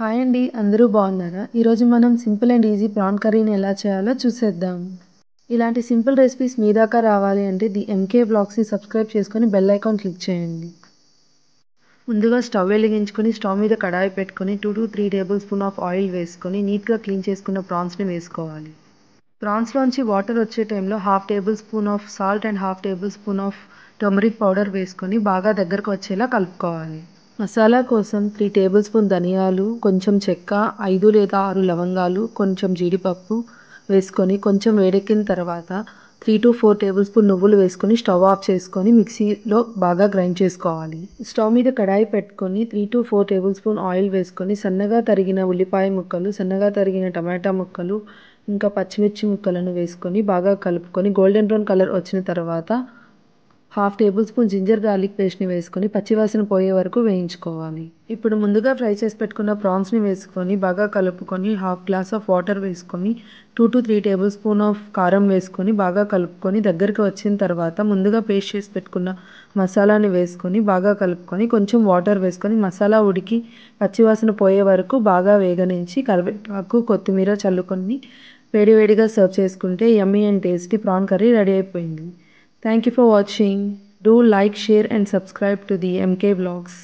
Hi అండి, అందరూ బాగున్నారా? ఈరోజు మనం సింపుల్ అండ్ ఈజీ ప్రాన్ కర్రీని ఎలా చేయాలో చూసేద్దాం. ఇలాంటి సింపుల్ రెసిపీస్ మీ దాకా రావాలి అంటే ది ఎంకే బ్లాగ్స్ని సబ్స్క్రైబ్ చేసుకొని బెల్ ఐకాన్ క్లిక్ చేయండి. ముందుగా స్టవ్ వెలిగించుకొని స్టవ్ మీద కడాయి పెట్టుకొని 2 to 3 table spoon of oil వేసుకొని నీట్గా క్లీన్ చేసుకున్న ప్రాన్స్ని వేసుకోవాలి. ప్రాన్స్లోంచి వాటర్ వచ్చే టైంలో 1/2 table spoon of salt and 1/2 table spoon of turmeric powder వేసుకొని బాగా దగ్గరకు వచ్చేలా కలుపుకోవాలి. మసాలా కోసం 3 టేబుల్ స్పూన్ ధనియాలు, కొంచెం చెక్క, 5 లేదా 6 లవంగాలు, కొంచెం జీడిపప్పు వేసుకొని కొంచెం వేడెక్కిన తర్వాత 3 to 4 టేబుల్ స్పూన్ నువ్వులు వేసుకొని స్టవ్ ఆఫ్ చేసుకొని మిక్సీలో బాగా గ్రైండ్ చేసుకోవాలి. స్టవ్ మీద కడాయి పెట్టుకొని 3 to 4 టేబుల్ స్పూన్ ఆయిల్ వేసుకొని సన్నగా తరిగిన ఉల్లిపాయ ముక్కలు, సన్నగా తరిగిన టమాటా ముక్కలు, ఇంకా పచ్చిమిర్చి ముక్కలను వేసుకొని బాగా కలుపుకొని గోల్డెన్ బ్రౌన్ కలర్ వచ్చిన తర్వాత 1/2 టేబుల్ స్పూన్ జింజర్ గార్లిక్ పేస్ట్ని వేసుకొని పచ్చివాసన పోయే వరకు వేయించుకోవాలి. ఇప్పుడు ముందుగా ఫ్రై చేసి పెట్టుకున్న ప్రాన్స్ని వేసుకొని బాగా కలుపుకొని 1/2 గ్లాస్ ఆఫ్ వాటర్ వేసుకొని 2 to 3 టేబుల్ స్పూన్ ఆఫ్ కారం వేసుకొని బాగా కలుపుకొని దగ్గరికి వచ్చిన తర్వాత ముందుగా పేస్ట్ చేసి పెట్టుకున్న మసాలాని వేసుకొని బాగా కలుపుకొని కొంచెం వాటర్ వేసుకొని మసాలా ఉడికి పచ్చివాసన పోయే వరకు బాగా వేగనించి కరివేపాకు, కొత్తిమీర చల్లుకొని వేడివేడిగా సర్వ్ చేసుకుంటే యమ్మీ and tasty prawn curry ready అయిపోయింది. Thank you for watching. Do like, share and subscribe to the MK Vlogs.